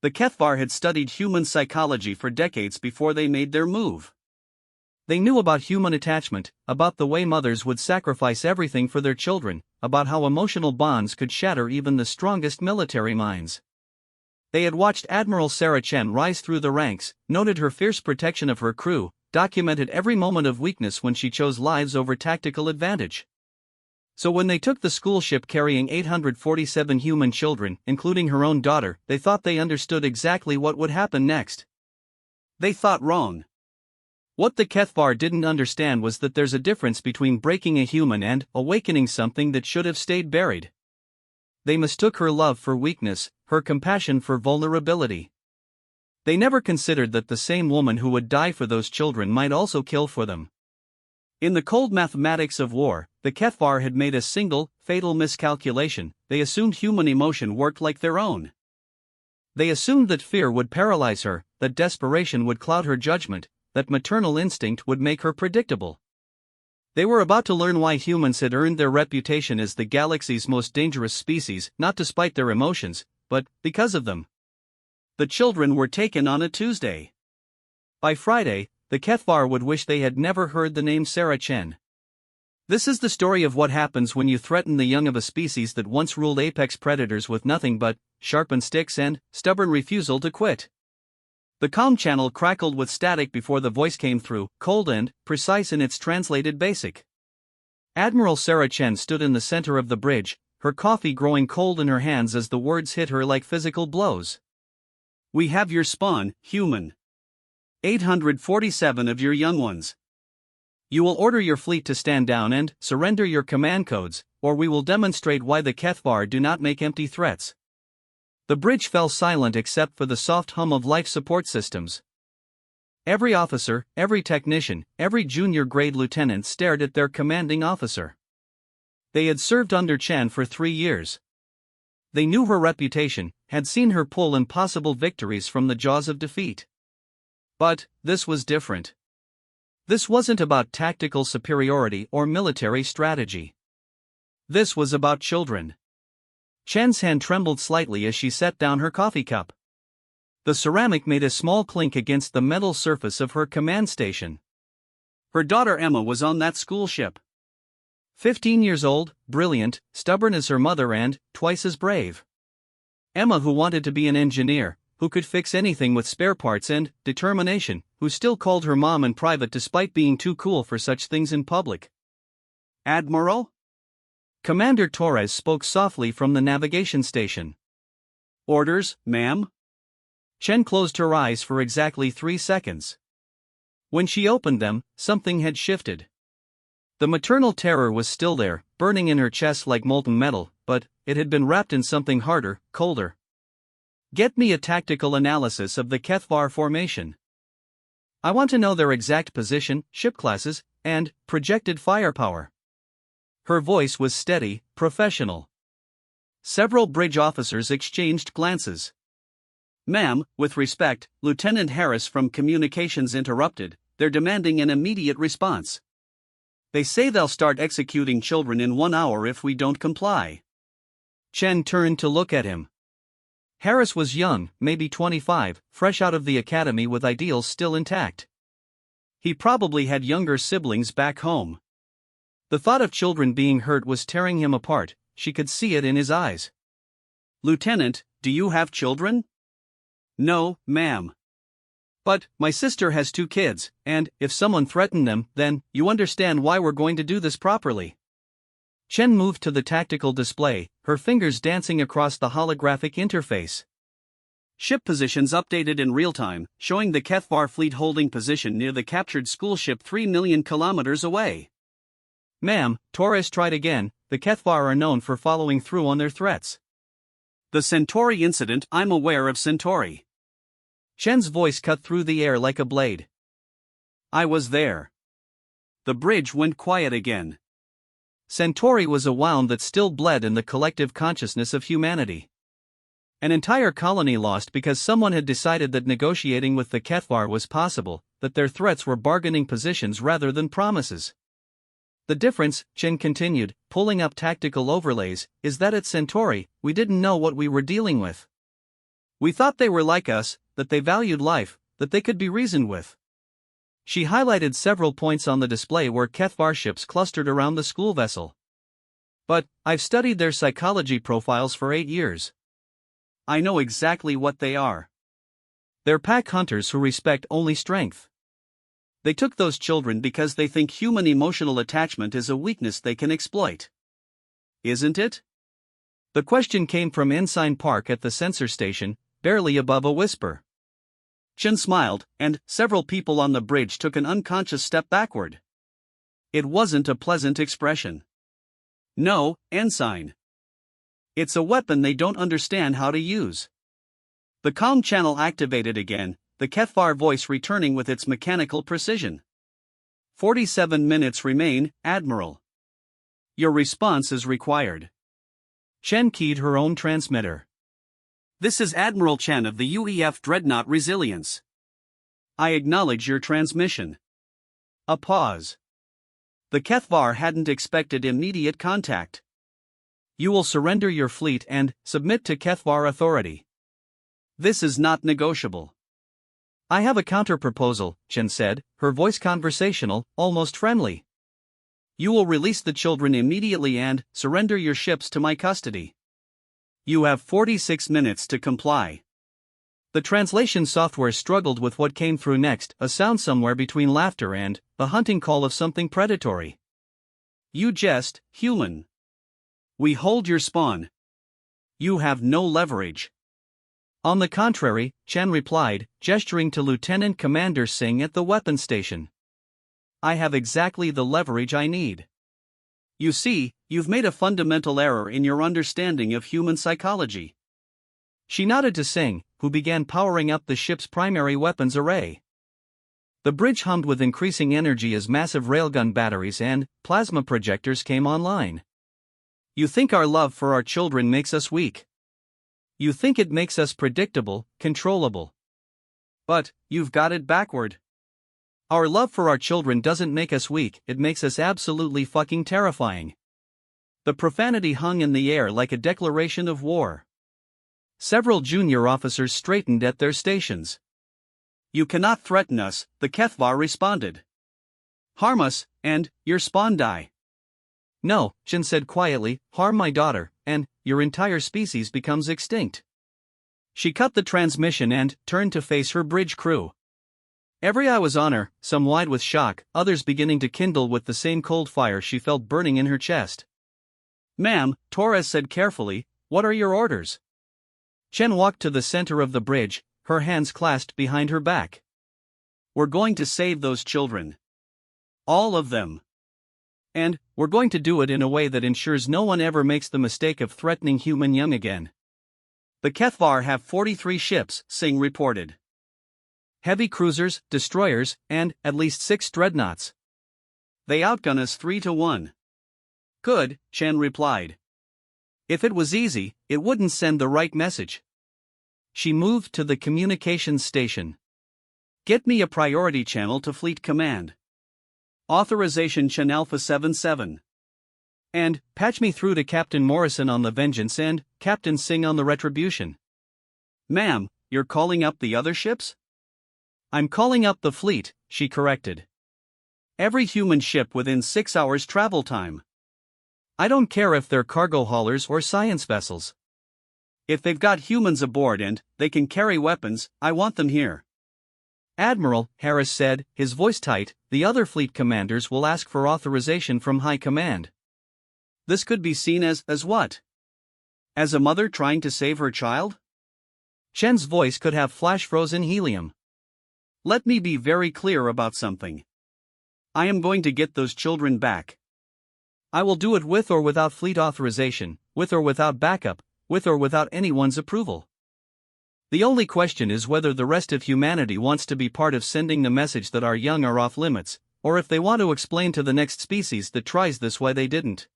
The Kethvar had studied human psychology for decades before they made their move. They knew about human attachment, about the way mothers would sacrifice everything for their children, about how emotional bonds could shatter even the strongest military minds. They had watched Admiral Sarah Chen rise through the ranks, noted her fierce protection of her crew, documented every moment of weakness when she chose lives over tactical advantage. So when they took the school ship carrying 847 human children, including her own daughter, they thought they understood exactly what would happen next. They thought wrong. What the Kethvar didn't understand was that there's a difference between breaking a human and awakening something that should have stayed buried. They mistook her love for weakness, her compassion for vulnerability. They never considered that the same woman who would die for those children might also kill for them. In the cold mathematics of war, the Kethvar had made a single, fatal miscalculation. They assumed human emotion worked like their own. They assumed that fear would paralyze her, that desperation would cloud her judgment, that maternal instinct would make her predictable. They were about to learn why humans had earned their reputation as the galaxy's most dangerous species, not despite their emotions, but because of them. The children were taken on a Tuesday. By Friday, the Kethvar would wish they had never heard the name Sarah Chen. This is the story of what happens when you threaten the young of a species that once ruled apex predators with nothing but sharpened sticks and stubborn refusal to quit. The comm channel crackled with static before the voice came through, cold and precise in its translated basic. Admiral Sarah Chen stood in the center of the bridge, her coffee growing cold in her hands as the words hit her like physical blows. "We have your spawn, human. 847 of your young ones. You will order your fleet to stand down and surrender your command codes, or we will demonstrate why the Kethvar do not make empty threats." The bridge fell silent except for the soft hum of life support systems. Every officer, every technician, every junior grade lieutenant stared at their commanding officer. They had served under Chen for 3 years. They knew her reputation, had seen her pull impossible victories from the jaws of defeat. But this was different. This wasn't about tactical superiority or military strategy. This was about children. Chen's hand trembled slightly as she set down her coffee cup. The ceramic made a small clink against the metal surface of her command station. Her daughter Emma was on that school ship. 15 years old, brilliant, stubborn as her mother and twice as brave. Emma, who wanted to be an engineer, who could fix anything with spare parts and determination, who still called her mom in private despite being too cool for such things in public. "Admiral?" Commander Torres spoke softly from the navigation station. "Orders, ma'am?" Chen closed her eyes for exactly 3 seconds. When she opened them, something had shifted. The maternal terror was still there, burning in her chest like molten metal, but it had been wrapped in something harder, colder. "Get me a tactical analysis of the Kethvar formation. I want to know their exact position, ship classes, and projected firepower." Her voice was steady, professional. Several bridge officers exchanged glances. "Ma'am, with respect," Lieutenant Harris from Communications interrupted, "they're demanding an immediate response. They say they'll start executing children in 1 hour if we don't comply." Chen turned to look at him. Harris was young, maybe 25, fresh out of the academy with ideals still intact. He probably had younger siblings back home. The thought of children being hurt was tearing him apart, she could see it in his eyes. "Lieutenant, do you have children?" "No, ma'am. But my sister has 2 kids, and if someone threatened them, then you understand why we're going to do this properly." Chen moved to the tactical display, her fingers dancing across the holographic interface. Ship positions updated in real time, showing the Kethvar fleet holding position near the captured school ship 3 million kilometers away. "Ma'am," Torres tried again, "the Kethvar are known for following through on their threats." "The Centauri incident, I'm aware of Centauri." Chen's voice cut through the air like a blade. "I was there." The bridge went quiet again. Centauri was a wound that still bled in the collective consciousness of humanity. An entire colony lost because someone had decided that negotiating with the Kethvar was possible, that their threats were bargaining positions rather than promises. "The difference," Chen continued, pulling up tactical overlays, "is that at Centauri, we didn't know what we were dealing with. We thought they were like us, that they valued life, that they could be reasoned with. She highlighted several points on the display where Kethvar ships clustered around the school vessel. But, I've studied their psychology profiles for 8 years. I know exactly what they are. They're pack hunters who respect only strength. They took those children because they think human emotional attachment is a weakness they can exploit. Isn't it? The question came from Ensign Park at the sensor station, barely above a whisper. Chen smiled, and several people on the bridge took an unconscious step backward. It wasn't a pleasant expression. No, Ensign. It's a weapon they don't understand how to use. The comm channel activated again, the Kethvar voice returning with its mechanical precision. 47 minutes remain, Admiral. Your response is required. Chen keyed her own transmitter. This is Admiral Chen of the UEF Dreadnought Resilience. I acknowledge your transmission. A pause. The Kethvar hadn't expected immediate contact. You will surrender your fleet and submit to Kethvar authority. This is not negotiable. I have a counter-proposal, Chen said, her voice conversational, almost friendly. You will release the children immediately and surrender your ships to my custody. You have 46 minutes to comply. The translation software struggled with what came through next, a sound somewhere between laughter and the hunting call of something predatory. You jest, human. We hold your spawn. You have no leverage. On the contrary, Chen replied, gesturing to Lieutenant Commander Singh at the weapons station. I have exactly the leverage I need. You see, you've made a fundamental error in your understanding of human psychology. She nodded to Singh, who began powering up the ship's primary weapons array. The bridge hummed with increasing energy as massive railgun batteries and plasma projectors came online. You think our love for our children makes us weak. You think it makes us predictable, controllable. But, you've got it backward. Our love for our children doesn't make us weak, it makes us absolutely fucking terrifying. The profanity hung in the air like a declaration of war. Several junior officers straightened at their stations. You cannot threaten us, the Kethvar responded. Harm us, and your spawn die. No, Chen said quietly, harm my daughter, and your entire species becomes extinct. She cut the transmission and turned to face her bridge crew. Every eye was on her, some wide with shock, others beginning to kindle with the same cold fire she felt burning in her chest. Ma'am, Torres said carefully, what are your orders? Chen walked to the center of the bridge, her hands clasped behind her back. We're going to save those children. All of them. And, we're going to do it in a way that ensures no one ever makes the mistake of threatening human young again. The Kethvar have 43 ships, Singh reported. Heavy cruisers, destroyers, and at least 6 dreadnoughts. They outgun us 3-1. Good, Chen replied. If it was easy, it wouldn't send the right message. She moved to the communications station. Get me a priority channel to Fleet Command. Authorization Chen Alpha 77. And, patch me through to Captain Morrison on the Vengeance and Captain Singh on the Retribution. Ma'am, you're calling up the other ships? I'm calling up the fleet, she corrected. Every human ship within 6 hours travel time. I don't care if they're cargo haulers or science vessels. If they've got humans aboard and they can carry weapons, I want them here. Admiral, Harris said, his voice tight, the other fleet commanders will ask for authorization from High Command. This could be seen as what? As a mother trying to save her child? Chen's voice could have flash-frozen helium. Let me be very clear about something. I am going to get those children back. I will do it with or without fleet authorization, with or without backup, with or without anyone's approval. The only question is whether the rest of humanity wants to be part of sending the message that our young are off limits, or if they want to explain to the next species that tries this why they didn't.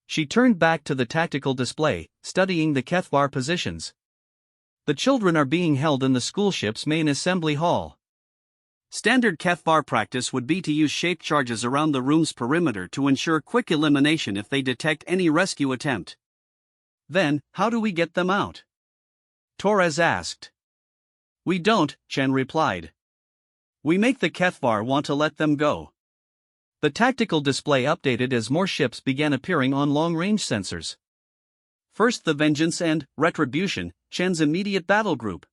She turned back to the tactical display, studying the Kethvar positions. The children are being held in the schoolship's main assembly hall. Standard Kethvar practice would be to use shape charges around the room's perimeter to ensure quick elimination if they detect any rescue attempt. Then, how do we get them out? Torres asked. We don't, Chen replied. We make the Kethvar want to let them go. The tactical display updated as more ships began appearing on long-range sensors. First the Vengeance and Retribution, Chen's immediate battle group.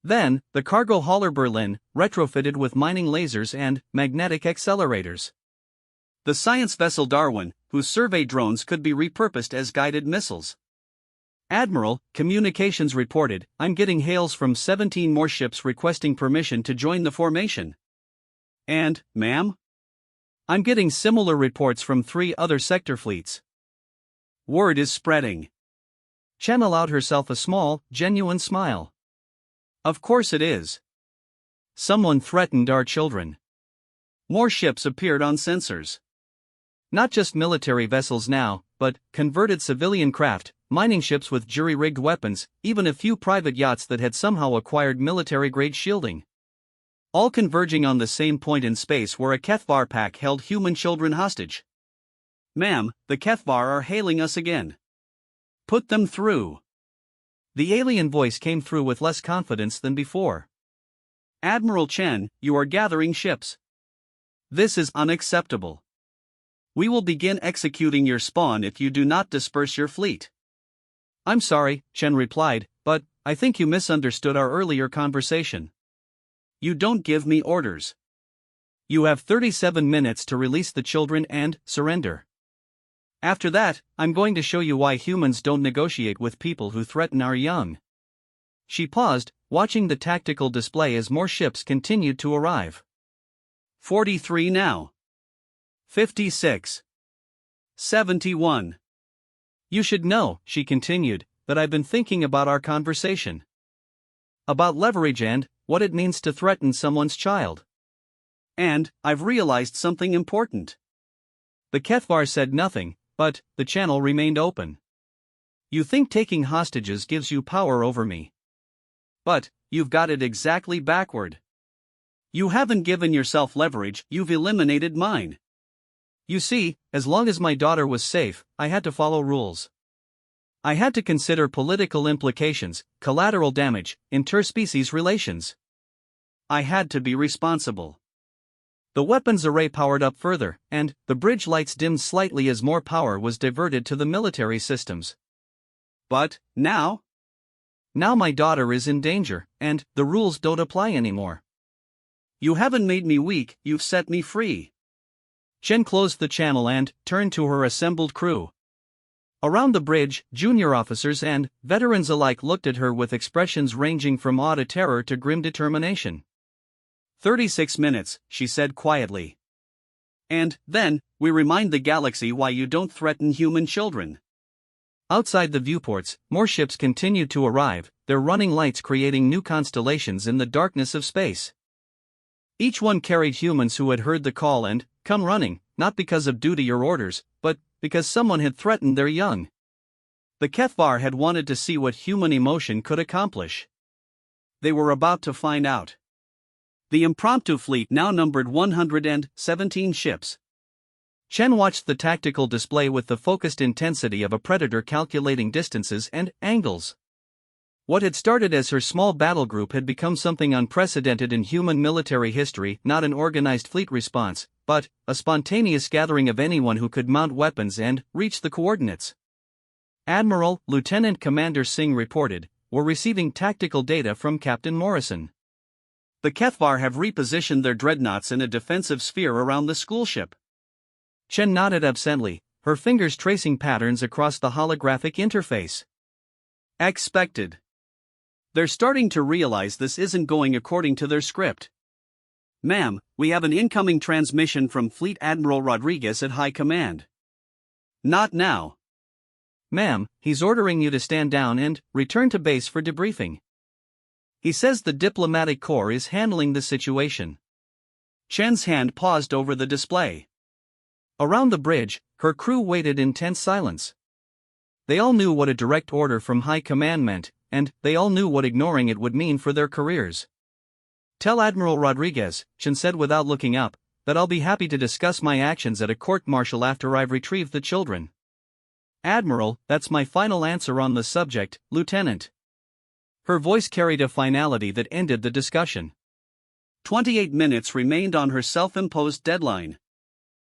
Then, the cargo hauler Berlin, retrofitted with mining lasers and magnetic accelerators. The science vessel Darwin, whose survey drones could be repurposed as guided missiles. Admiral, Communications reported, I'm getting hails from 17 more ships requesting permission to join the formation. And, ma'am? I'm getting similar reports from 3 other sector fleets. Word is spreading. Chen allowed herself a small, genuine smile. Of course it is. Someone threatened our children. More ships appeared on sensors. Not just military vessels now, but converted civilian craft, mining ships with jury-rigged weapons, even a few private yachts that had somehow acquired military-grade shielding. All converging on the same point in space where a Kethvar pack held human children hostage. Ma'am, the Kethvar are hailing us again. Put them through. The alien voice came through with less confidence than before. Admiral Chen, you are gathering ships. This is unacceptable. We will begin executing your spawn if you do not disperse your fleet. I'm sorry, Chen replied, but I think you misunderstood our earlier conversation. You don't give me orders. You have 37 minutes to release the children and surrender. After that, I'm going to show you why humans don't negotiate with people who threaten our young. She paused, watching the tactical display as more ships continued to arrive. 43 now. 56. 71. You should know, she continued, that I've been thinking about our conversation. About leverage and what it means to threaten someone's child. And I've realized something important. The Kethvar said nothing, but the channel remained open. You think taking hostages gives you power over me. But you've got it exactly backward. You haven't given yourself leverage, you've eliminated mine. You see, as long as my daughter was safe, I had to follow rules. I had to consider political implications, collateral damage, interspecies relations. I had to be responsible. The weapons array powered up further, and the bridge lights dimmed slightly as more power was diverted to the military systems. But now? Now my daughter is in danger, and the rules don't apply anymore. You haven't made me weak, you've set me free. Chen closed the channel and turned to her assembled crew. Around the bridge, junior officers and veterans alike looked at her with expressions ranging from awed terror to grim determination. 36 minutes, she said quietly. And then, we remind the galaxy why you don't threaten human children. Outside the viewports, more ships continued to arrive, their running lights creating new constellations in the darkness of space. Each one carried humans who had heard the call and come running, not because of duty or orders, but because someone had threatened their young. The Kethvar had wanted to see what human emotion could accomplish. They were about to find out. The impromptu fleet now numbered 117 ships. Chen watched the tactical display with the focused intensity of a predator calculating distances and angles. What had started as her small battle group had become something unprecedented in human military history, not an organized fleet response, but a spontaneous gathering of anyone who could mount weapons and reach the coordinates. Admiral, Lieutenant Commander Singh reported, were receiving tactical data from Captain Morrison. The Kethvar have repositioned their dreadnoughts in a defensive sphere around the schoolship. Chen nodded absently, her fingers tracing patterns across the holographic interface. Expected. They're starting to realize this isn't going according to their script. Ma'am, we have an incoming transmission from Fleet Admiral Rodriguez at High Command. Not now. Ma'am, he's ordering you to stand down and return to base for debriefing. He says the diplomatic corps is handling the situation. Chen's hand paused over the display. Around the bridge, her crew waited in tense silence. They all knew what a direct order from high command meant, and they all knew what ignoring it would mean for their careers. Tell Admiral Rodriguez, Chen said without looking up, that I'll be happy to discuss my actions at a court-martial after I've retrieved the children. Admiral, that's my final answer on the subject, Lieutenant. Her voice carried a finality that ended the discussion. 28 minutes remained on her self-imposed deadline.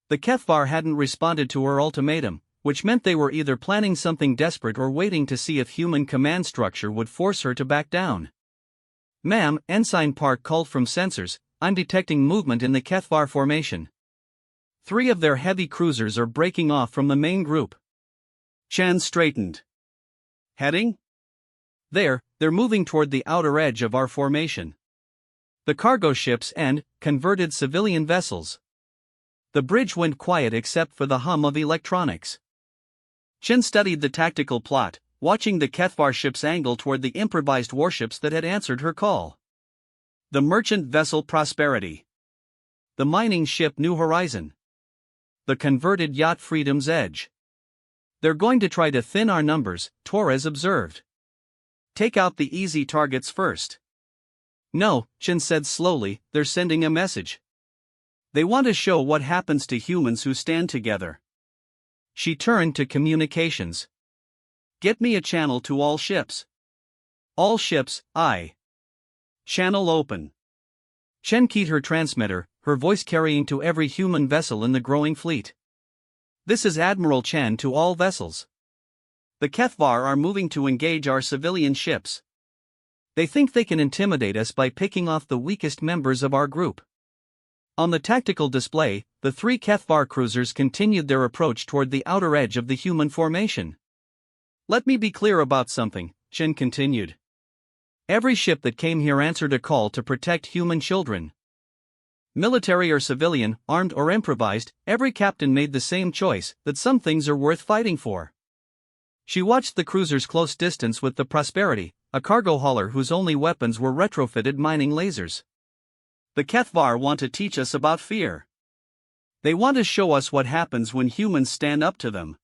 The Kethvar hadn't responded to her ultimatum, which meant they were either planning something desperate or waiting to see if human command structure would force her to back down. "Ma'am," Ensign Park called from sensors, "I'm detecting movement in the Kethvar formation. 3 of their heavy cruisers are breaking off from the main group." Chen straightened. "Heading?" They're moving toward the outer edge of our formation. The cargo ships and converted civilian vessels." The bridge went quiet except for the hum of electronics. Chen studied the tactical plot, watching the Kethvar ships angle toward the improvised warships that had answered her call. The merchant vessel Prosperity. The mining ship New Horizon. The converted yacht Freedom's Edge. "They're going to try to thin our numbers," Torres observed. "Take out the easy targets first." "No," Chen said slowly, "they're sending a message. They want to show what happens to humans who stand together." She turned to communications. "Get me a channel to all ships." "All ships, aye." "Channel open." Chen keyed her transmitter, her voice carrying to every human vessel in the growing fleet. "This is Admiral Chen to all vessels. The Kethvar are moving to engage our civilian ships. They think they can intimidate us by picking off the weakest members of our group." On the tactical display, the 3 Kethvar cruisers continued their approach toward the outer edge of the human formation. "Let me be clear about something," Chen continued. "Every ship that came here answered a call to protect human children. Military or civilian, armed or improvised, every captain made the same choice, that some things are worth fighting for." She watched the cruiser's close distance with the Prosperity, a cargo hauler whose only weapons were retrofitted mining lasers. "The Kethvar want to teach us about fear. They want to show us what happens when humans stand up to them."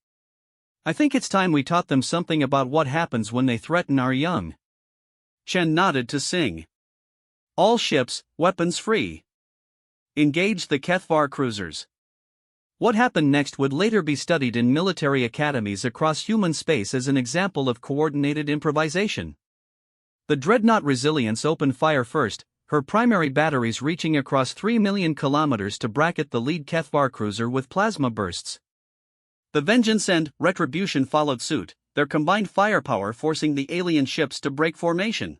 "I think it's time we taught them something about what happens when they threaten our young." Chen nodded to Singh. "All ships, weapons free. Engage the Kethvar cruisers." What happened next would later be studied in military academies across human space as an example of coordinated improvisation. The dreadnought Resilience opened fire first, her primary batteries reaching across 3 million kilometers to bracket the lead Kethvar cruiser with plasma bursts. The Vengeance and Retribution followed suit, their combined firepower forcing the alien ships to break formation.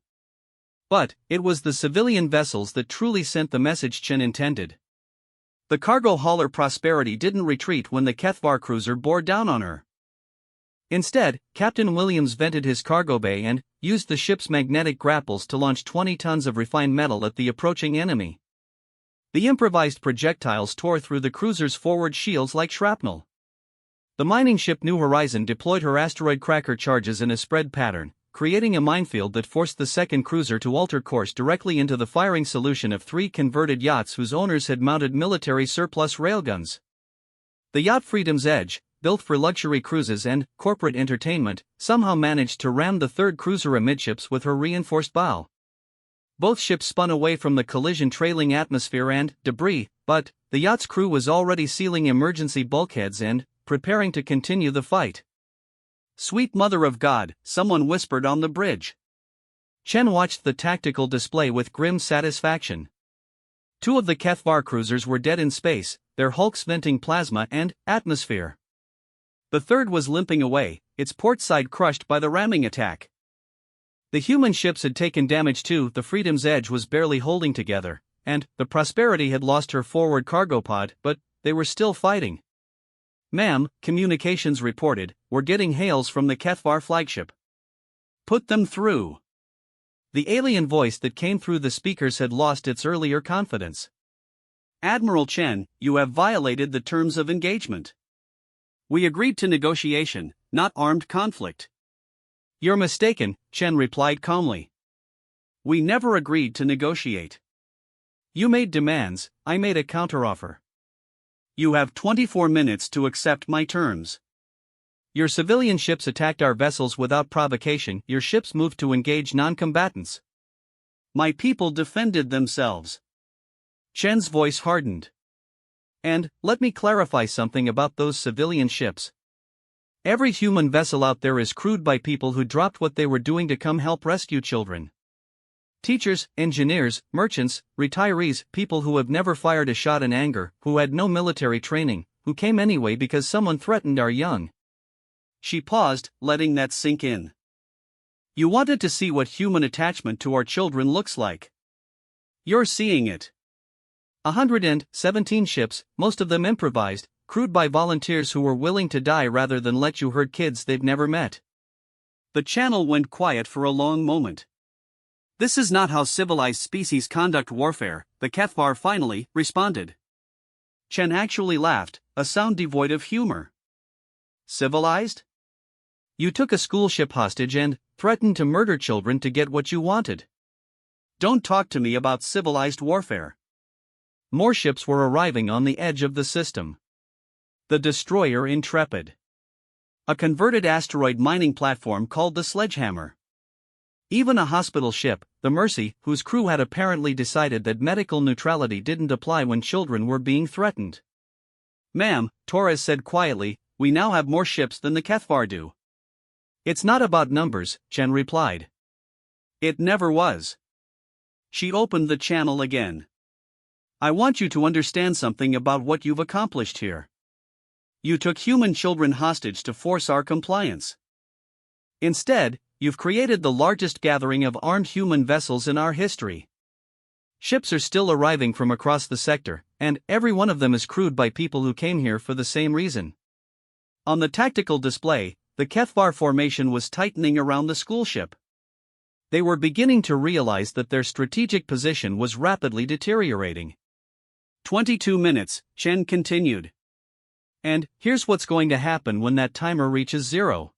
But it was the civilian vessels that truly sent the message Chen intended. The cargo hauler Prosperity didn't retreat when the Kethvar cruiser bore down on her. Instead, Captain Williams vented his cargo bay and used the ship's magnetic grapples to launch 20 tons of refined metal at the approaching enemy. The improvised projectiles tore through the cruiser's forward shields like shrapnel. The mining ship New Horizon deployed her asteroid cracker charges in a spread pattern, creating a minefield that forced the second cruiser to alter course directly into the firing solution of 3 converted yachts whose owners had mounted military surplus railguns. The yacht Freedom's Edge, built for luxury cruises and corporate entertainment, somehow managed to ram the third cruiser amidships with her reinforced bow. Both ships spun away from the collision, trailing atmosphere and debris, but the yacht's crew was already sealing emergency bulkheads and preparing to continue the fight. "Sweet Mother of God," someone whispered on the bridge. Chen watched the tactical display with grim satisfaction. 2 of the Kethvar cruisers were dead in space, their hulks venting plasma and atmosphere. The third was limping away, its port side crushed by the ramming attack. The human ships had taken damage too. The Freedom's Edge was barely holding together, and the Prosperity had lost her forward cargo pod, but they were still fighting. "Ma'am," communications reported, "we're getting hails from the Kethvar flagship." "Put them through." The alien voice that came through the speakers had lost its earlier confidence. "Admiral Chen, you have violated the terms of engagement. We agreed to negotiation, not armed conflict." "You're mistaken," Chen replied calmly. "We never agreed to negotiate. You made demands, I made a counteroffer. You have 24 minutes to accept my terms." "Your civilian ships attacked our vessels without provocation. Your ships moved to engage non-combatants." "My people defended themselves." Chen's voice hardened. "And let me clarify something about those civilian ships. Every human vessel out there is crewed by people who dropped what they were doing to come help rescue children. Teachers, engineers, merchants, retirees, people who have never fired a shot in anger, who had no military training, who came anyway because someone threatened our young. She paused, letting that sink in. You wanted to see what human attachment to our children looks like. You're seeing it. 117 ships, most of them improvised, crewed by volunteers who were willing to die rather than let you hurt kids they've never met. The channel went quiet for a long moment. This is not how civilized species conduct warfare, the HFY finally responded. Chen actually laughed, a sound devoid of humor. Civilized? You took a school ship hostage and threatened to murder children to get what you wanted. Don't talk to me about civilized warfare. More ships were arriving on the edge of the system. The destroyer Intrepid. A converted asteroid mining platform called the Sledgehammer. Even a hospital ship, the Mercy, whose crew had apparently decided that medical neutrality didn't apply when children were being threatened. Ma'am, Torres said quietly, we now have more ships than the HFY do. It's not about numbers, Chen replied. It never was. She opened the channel again. I want you to understand something about what you've accomplished here. You took human children hostage to force our compliance. Instead, you've created the largest gathering of armed human vessels in our history. Ships are still arriving from across the sector, and every one of them is crewed by people who came here for the same reason. On the tactical display, the HFY formation was tightening around the school ship. They were beginning to realize that their strategic position was rapidly deteriorating. 22 minutes, Chen continued. And here's what's going to happen when that timer reaches 0.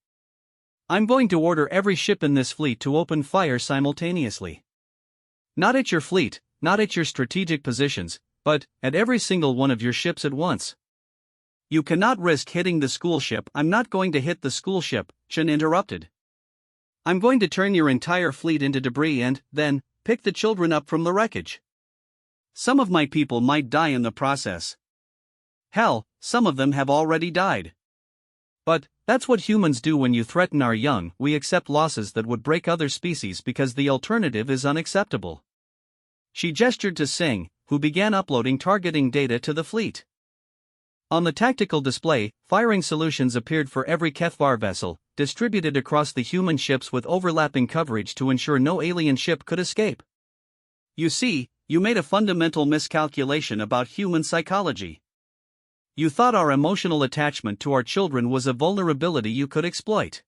I'm going to order every ship in this fleet to open fire simultaneously. Not at your fleet, not at your strategic positions, but at every single one of your ships at once. You cannot risk hitting the school ship. I'm not going to hit the school ship, Chen interrupted. I'm going to turn your entire fleet into debris and, then, pick the children up from the wreckage. Some of my people might die in the process. Hell, some of them have already died. But that's what humans do when you threaten our young. We accept losses that would break other species because the alternative is unacceptable. She gestured to Singh, who began uploading targeting data to the fleet. On the tactical display, firing solutions appeared for every HFY vessel, distributed across the human ships with overlapping coverage to ensure no alien ship could escape. You see, you made a fundamental miscalculation about human psychology. You thought our emotional attachment to our children was a vulnerability you could exploit.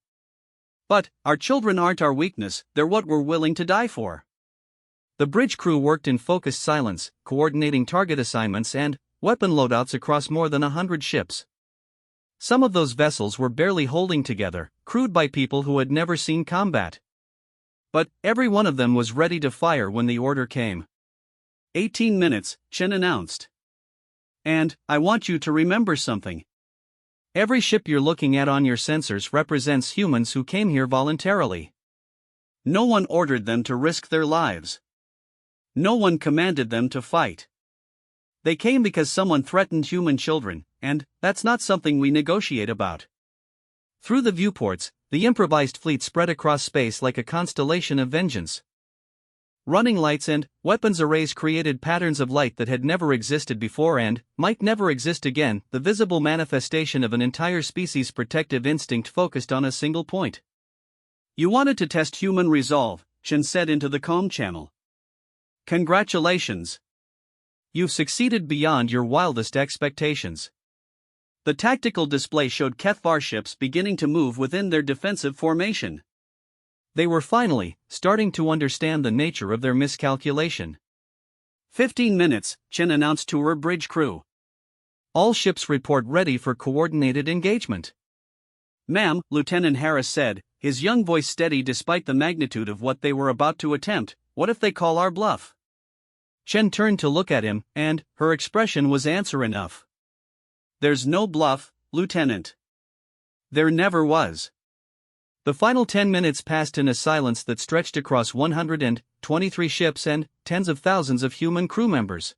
But our children aren't our weakness, they're what we're willing to die for. The bridge crew worked in focused silence, coordinating target assignments and weapon loadouts across more than 100 ships. Some of those vessels were barely holding together, crewed by people who had never seen combat. But every one of them was ready to fire when the order came. 18 minutes, Chen announced. And I want you to remember something. Every ship you're looking at on your sensors represents humans who came here voluntarily. No one ordered them to risk their lives. No one commanded them to fight. They came because someone threatened human children, and that's not something we negotiate about. Through the viewports, the improvised fleet spread across space like a constellation of vengeance. Running lights and weapons arrays created patterns of light that had never existed before and might never exist again, the visible manifestation of an entire species' protective instinct focused on a single point. You wanted to test human resolve, Chen said into the comm channel. Congratulations. You've succeeded beyond your wildest expectations. The tactical display showed HFY ships beginning to move within their defensive formation. They were finally starting to understand the nature of their miscalculation. 15 minutes, Chen announced to her bridge crew. All ships report ready for coordinated engagement. Ma'am, Lieutenant Harris said, his young voice steady despite the magnitude of what they were about to attempt. What if they call our bluff? Chen turned to look at him, and her expression was answer enough. There's no bluff, Lieutenant. There never was. The final 10 minutes passed in a silence that stretched across 123 ships and tens of thousands of human crew members.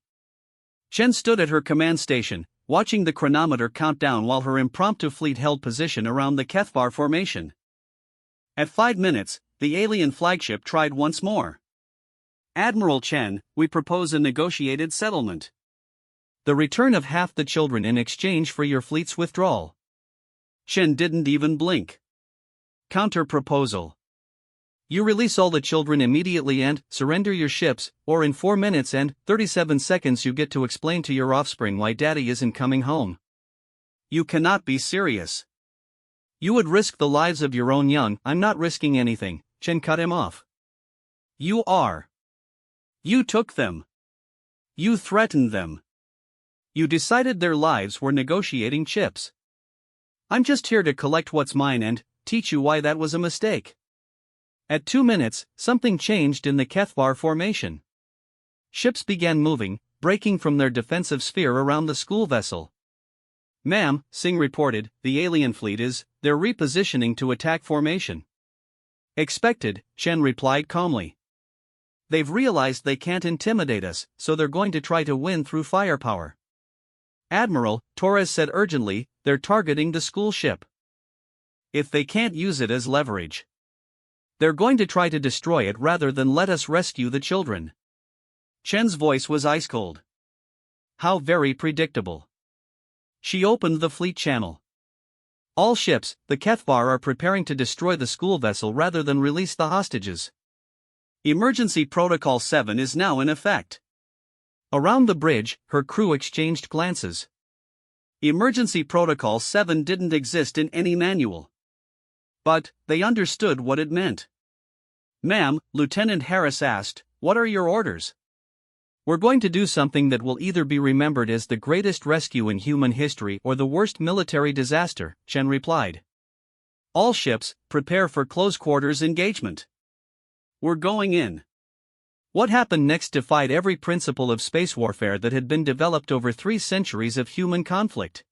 Chen stood at her command station, watching the chronometer count down while her impromptu fleet held position around the Kethvar formation. At 5 minutes, the alien flagship tried once more. Admiral Chen, we propose a negotiated settlement. The return of half the children in exchange for your fleet's withdrawal. Chen didn't even blink. Counter proposal. You release all the children immediately and surrender your ships, or in 4 minutes and 37 seconds you get to explain to your offspring why daddy isn't coming home. You cannot be serious. You would risk the lives of your own young. I'm not risking anything, Chen cut him off. You are. You took them. You threatened them. You decided their lives were negotiating chips. I'm just here to collect what's mine and teach you why that was a mistake. At 2 minutes, something changed in the Kethvar formation. Ships began moving, breaking from their defensive sphere around the school vessel. Ma'am, Singh reported, the alien fleet is, they're repositioning to attack formation. Expected, Chen replied calmly. They've realized they can't intimidate us, so they're going to try to win through firepower. Admiral, Torres said urgently, they're targeting the school ship. If they can't use it as leverage, they're going to try to destroy it rather than let us rescue the children. Chen's voice was ice cold. How very predictable. She opened the fleet channel. All ships, the Kethvar are preparing to destroy the school vessel rather than release the hostages. Emergency Protocol 7 is now in effect. Around the bridge, her crew exchanged glances. Emergency Protocol 7 didn't exist in any manual. But they understood what it meant. Ma'am, Lieutenant Harris asked, what are your orders? We're going to do something that will either be remembered as the greatest rescue in human history or the worst military disaster, Chen replied. All ships, prepare for close quarters engagement. We're going in. What happened next defied every principle of space warfare that had been developed over 3 centuries of human conflict.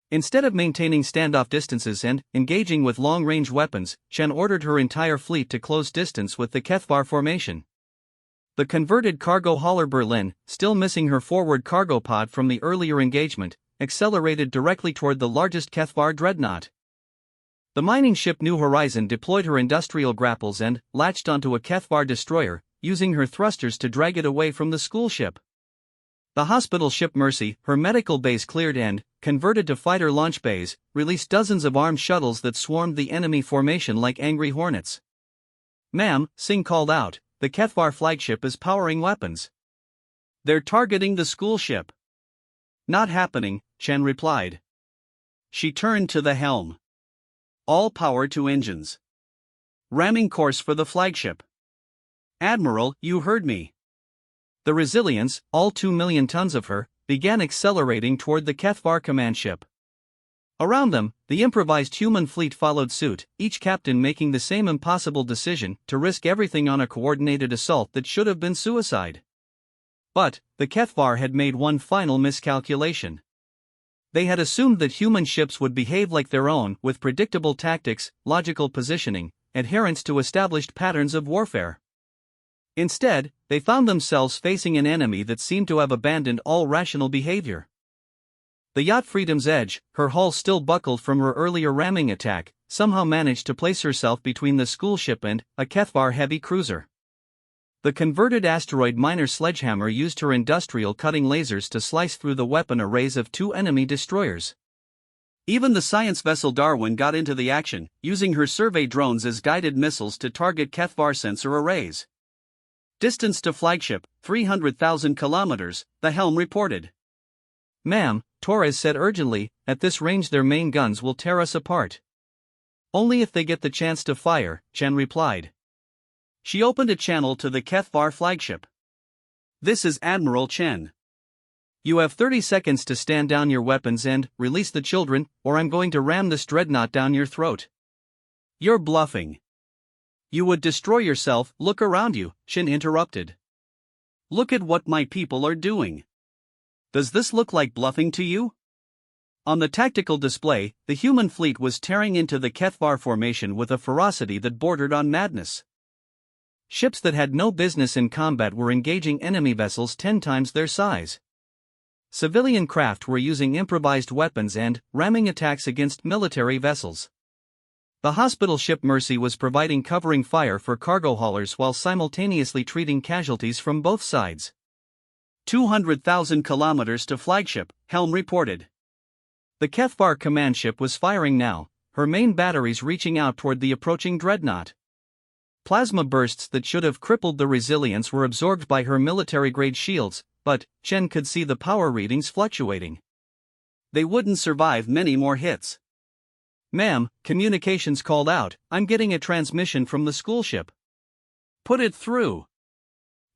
Instead of maintaining standoff distances and engaging with long-range weapons, Chen ordered her entire fleet to close distance with the Kethvar formation. The converted cargo hauler Berlin, still missing her forward cargo pod from the earlier engagement, accelerated directly toward the largest Kethvar dreadnought. The mining ship New Horizon deployed her industrial grapples and latched onto a Kethvar destroyer, using her thrusters to drag it away from the school ship. The hospital ship Mercy, her medical base cleared and, converted to fighter launch bays, released dozens of armed shuttles that swarmed the enemy formation like angry hornets. Ma'am, Singh called out, the Kethvar flagship is powering weapons. They're targeting the school ship. Not happening, Chen replied. She turned to the helm. All power to engines. Ramming course for the flagship. Admiral, you heard me. The Resilience, all 2 million tons of her, began accelerating toward the Kethvar command ship. Around them, the improvised human fleet followed suit, each captain making the same impossible decision to risk everything on a coordinated assault that should have been suicide. But the Kethvar had made one final miscalculation. They had assumed that human ships would behave like their own, with predictable tactics, logical positioning, adherence to established patterns of warfare. Instead, they found themselves facing an enemy that seemed to have abandoned all rational behavior. The yacht Freedom's Edge, her hull still buckled from her earlier ramming attack, somehow managed to place herself between the school ship and a Kethvar heavy cruiser. The converted asteroid miner Sledgehammer used her industrial cutting lasers to slice through the weapon arrays of 2 enemy destroyers. Even the science vessel Darwin got into the action, using her survey drones as guided missiles to target Kethvar sensor arrays. Distance to flagship, 300,000 kilometers, the helm reported. Ma'am, Torres said urgently, at this range their main guns will tear us apart. Only if they get the chance to fire, Chen replied. She opened a channel to the Kethvar flagship. This is Admiral Chen. You have 30 seconds to stand down your weapons and release the children, or I'm going to ram this dreadnought down your throat. You're bluffing. You would destroy yourself. Look around you, Shin interrupted. Look at what my people are doing. Does this look like bluffing to you? On the tactical display, the human fleet was tearing into the Kethvar formation with a ferocity that bordered on madness. Ships that had no business in combat were engaging enemy vessels 10 times their size. Civilian craft were using improvised weapons and ramming attacks against military vessels. The hospital ship Mercy was providing covering fire for cargo haulers while simultaneously treating casualties from both sides. 200,000 kilometers to flagship, Helm reported. The Kethvar command ship was firing now, her main batteries reaching out toward the approaching dreadnought. Plasma bursts that should have crippled the Resilience were absorbed by her military-grade shields, but Chen could see the power readings fluctuating. They wouldn't survive many more hits. "Ma'am," communications called out, "I'm getting a transmission from the school ship." "Put it through."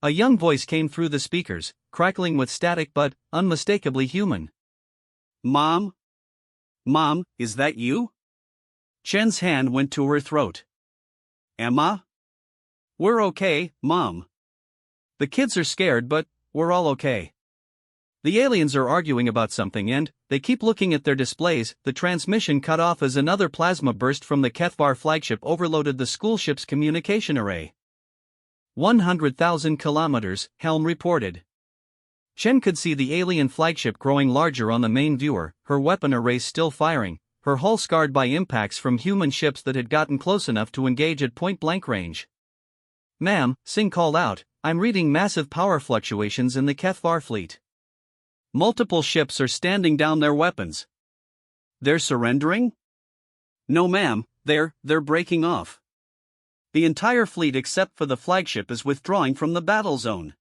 A young voice came through the speakers, crackling with static but unmistakably human. "Mom? Mom, is that you?" Chen's hand went to her throat. "Emma? "We're okay, Mom. The kids are scared, but we're all okay. The aliens are arguing about something and they keep looking at their displays." The transmission cut off as another plasma burst from the Kethvar flagship overloaded the school ship's communication array. 100,000 kilometers, Helm reported. Chen could see the alien flagship growing larger on the main viewer, her weapon arrays still firing, her hull scarred by impacts from human ships that had gotten close enough to engage at point-blank range. "Ma'am," Singh called out, "I'm reading massive power fluctuations in the Kethvar fleet. Multiple ships are standing down their weapons." "They're surrendering?" "No ma'am, they're breaking off. The entire fleet except for the flagship is withdrawing from the battle zone."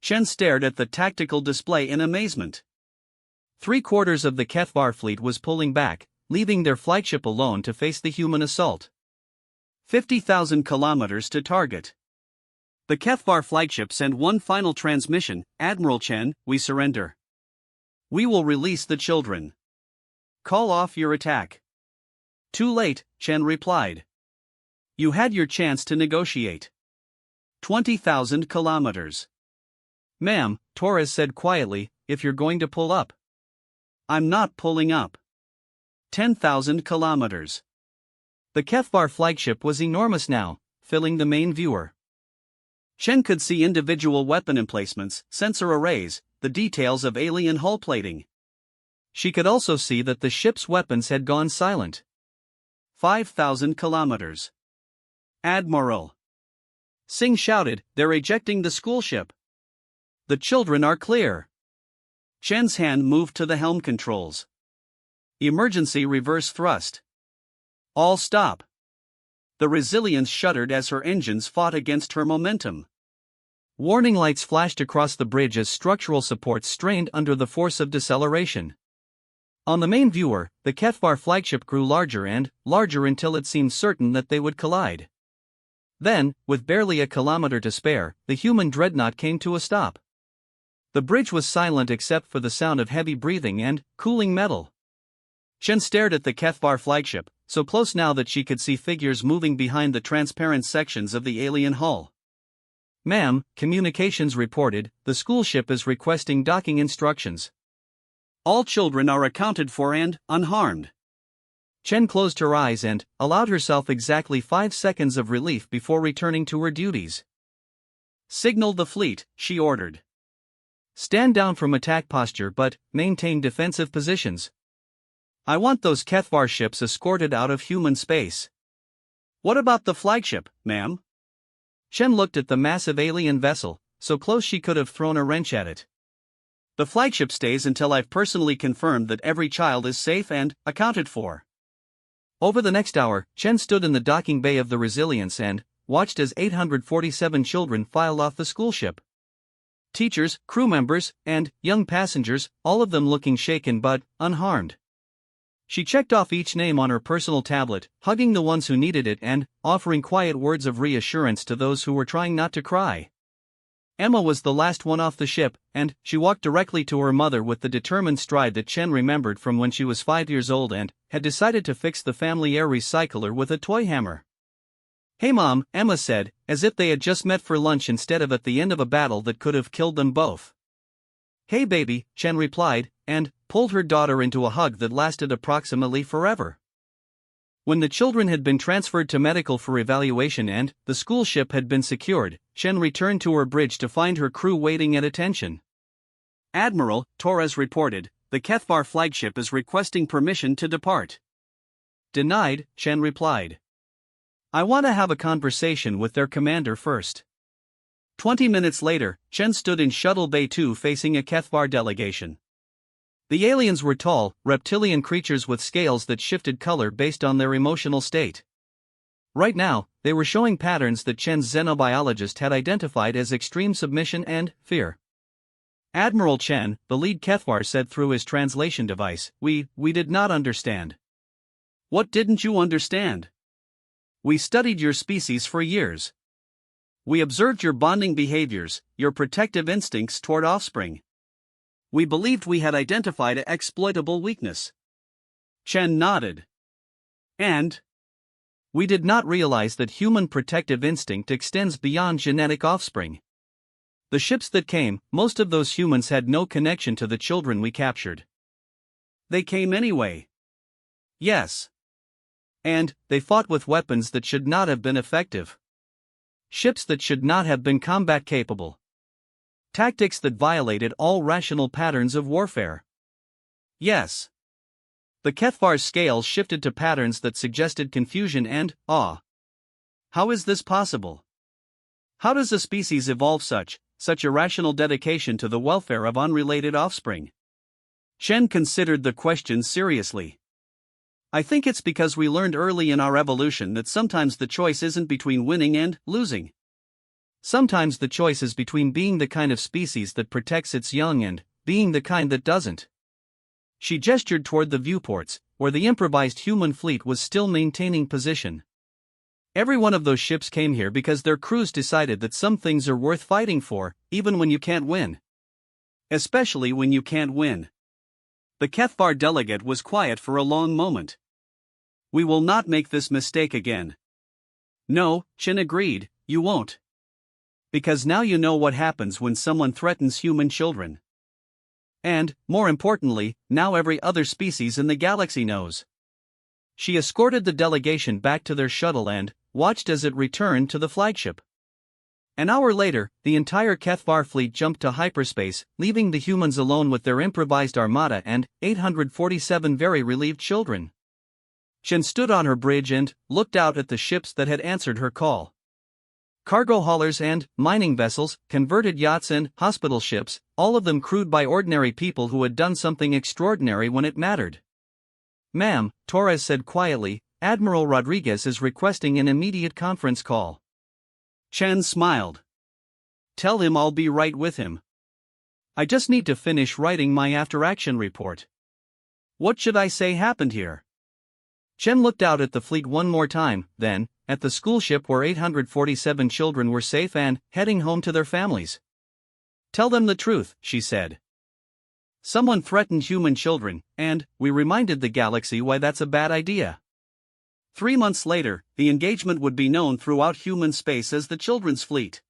Chen stared at the tactical display in amazement. 3/4 of the Kethvar fleet was pulling back, leaving their flagship alone to face the human assault. 50,000 kilometers to target. The Kethvar flagship sent one final transmission, "Admiral Chen, we surrender. We will release the children. Call off your attack." "Too late," Chen replied. "You had your chance to negotiate." 20,000 kilometers. "Ma'am," Torres said quietly, "if you're going to pull up." "I'm not pulling up." 10,000 kilometers. The Kethvar flagship was enormous now, filling the main viewer. Chen could see individual weapon emplacements, sensor arrays, the details of alien hull plating. She could also see that the ship's weapons had gone silent. 5,000 kilometers. "Admiral!" Singh shouted, "They're ejecting the school ship. The children are clear." Chen's hand moved to the helm controls. "Emergency reverse thrust. All stop." The Resilience shuddered as her engines fought against her momentum. Warning lights flashed across the bridge as structural supports strained under the force of deceleration. On the main viewer, the Kethvar flagship grew larger and larger until it seemed certain that they would collide. Then, with barely a kilometer to spare, the human dreadnought came to a stop. The bridge was silent except for the sound of heavy breathing and cooling metal. Chen stared at the Kethvar flagship, so close now that she could see figures moving behind the transparent sections of the alien hull. "Ma'am," communications reported, "the school ship is requesting docking instructions." "All children are accounted for and unharmed." Chen closed her eyes and allowed herself exactly 5 seconds of relief before returning to her duties. "Signal the fleet," she ordered. "Stand down from attack posture but maintain defensive positions. I want those Kethvar ships escorted out of human space." "What about the flagship, ma'am?" Chen looked at the massive alien vessel, so close she could have thrown a wrench at it. "The flagship stays until I've personally confirmed that every child is safe and accounted for." Over the next hour, Chen stood in the docking bay of the Resilience and watched as 847 children filed off the school ship. Teachers, crew members, and young passengers, all of them looking shaken but unharmed. She checked off each name on her personal tablet, hugging the ones who needed it and offering quiet words of reassurance to those who were trying not to cry. Emma was the last one off the ship, and she walked directly to her mother with the determined stride that Chen remembered from when she was 5 years old and had decided to fix the family air recycler with a toy hammer. "Hey Mom," Emma said, as if they had just met for lunch instead of at the end of a battle that could have killed them both. "Hey baby," Chen replied, and pulled her daughter into a hug that lasted approximately forever. When the children had been transferred to medical for evaluation and the school ship had been secured, Chen returned to her bridge to find her crew waiting at attention. Admiral, Torres reported, the Kethvar flagship is requesting permission to depart. Denied, Chen replied. I want to have a conversation with their commander first. 20 minutes later, Chen stood in Shuttle Bay 2 facing a Kethvar delegation. The aliens were tall, reptilian creatures with scales that shifted color based on their emotional state. Right now, they were showing patterns that Chen's xenobiologist had identified as extreme submission and fear. Admiral Chen, the lead Kethvar, said through his translation device, We did not understand. What didn't you understand? We studied your species for years. We observed your bonding behaviors, your protective instincts toward offspring. We believed we had identified an exploitable weakness. Chen nodded. And? We did not realize that human protective instinct extends beyond genetic offspring. The ships that came, most of those humans had no connection to the children we captured. They came anyway. Yes. And they fought with weapons that should not have been effective. Ships that should not have been combat capable. Tactics that violated all rational patterns of warfare. Yes. The Kethvar's scales shifted to patterns that suggested confusion and awe. How is this possible? How does a species evolve such irrational dedication to the welfare of unrelated offspring? Chen considered the question seriously. I think it's because we learned early in our evolution that sometimes the choice isn't between winning and losing. Sometimes the choice is between being the kind of species that protects its young and being the kind that doesn't. She gestured toward the viewports, where the improvised human fleet was still maintaining position. Every one of those ships came here because their crews decided that some things are worth fighting for, even when you can't win. Especially when you can't win. The Kethvar delegate was quiet for a long moment. We will not make this mistake again. No, Chen agreed, you won't. Because now you know what happens when someone threatens human children. And, more importantly, now every other species in the galaxy knows. She escorted the delegation back to their shuttle and watched as it returned to the flagship. An hour later, the entire Kethvar fleet jumped to hyperspace, leaving the humans alone with their improvised armada and 847 very relieved children. Chen stood on her bridge and looked out at the ships that had answered her call. Cargo haulers and mining vessels, converted yachts and hospital ships, all of them crewed by ordinary people who had done something extraordinary when it mattered. Ma'am, Torres said quietly, Admiral Rodriguez is requesting an immediate conference call. Chen smiled. Tell him I'll be right with him. I just need to finish writing my after-action report. What should I say happened here? Chen looked out at the fleet one more time, then, at the school ship where 847 children were safe and heading home to their families. Tell them the truth, she said. Someone threatened human children, and we reminded the galaxy why that's a bad idea. 3 months later, the engagement would be known throughout human space as the Children's Fleet.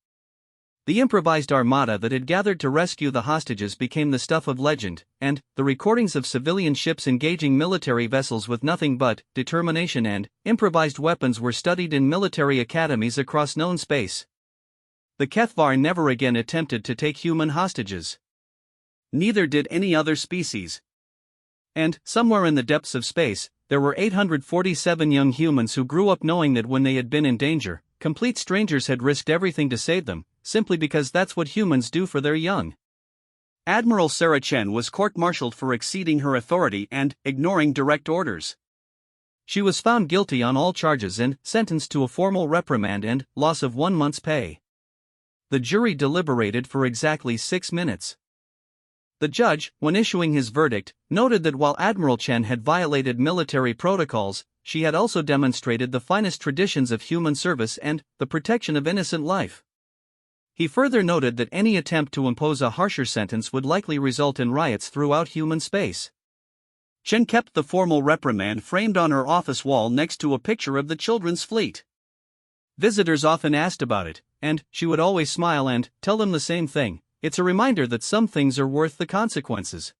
The improvised armada that had gathered to rescue the hostages became the stuff of legend, and the recordings of civilian ships engaging military vessels with nothing but determination and improvised weapons were studied in military academies across known space. The Kethvar never again attempted to take human hostages. Neither did any other species. And, somewhere in the depths of space, there were 847 young humans who grew up knowing that when they had been in danger, complete strangers had risked everything to save them, simply because that's what humans do for their young. Admiral Sarah Chen was court-martialed for exceeding her authority and ignoring direct orders. She was found guilty on all charges and sentenced to a formal reprimand and loss of 1 month's pay. The jury deliberated for exactly 6 minutes. The judge, when issuing his verdict, noted that while Admiral Chen had violated military protocols, she had also demonstrated the finest traditions of human service and the protection of innocent life. He further noted that any attempt to impose a harsher sentence would likely result in riots throughout human space. Chen kept the formal reprimand framed on her office wall next to a picture of the Children's Fleet. Visitors often asked about it, and she would always smile and tell them the same thing. It's a reminder that some things are worth the consequences.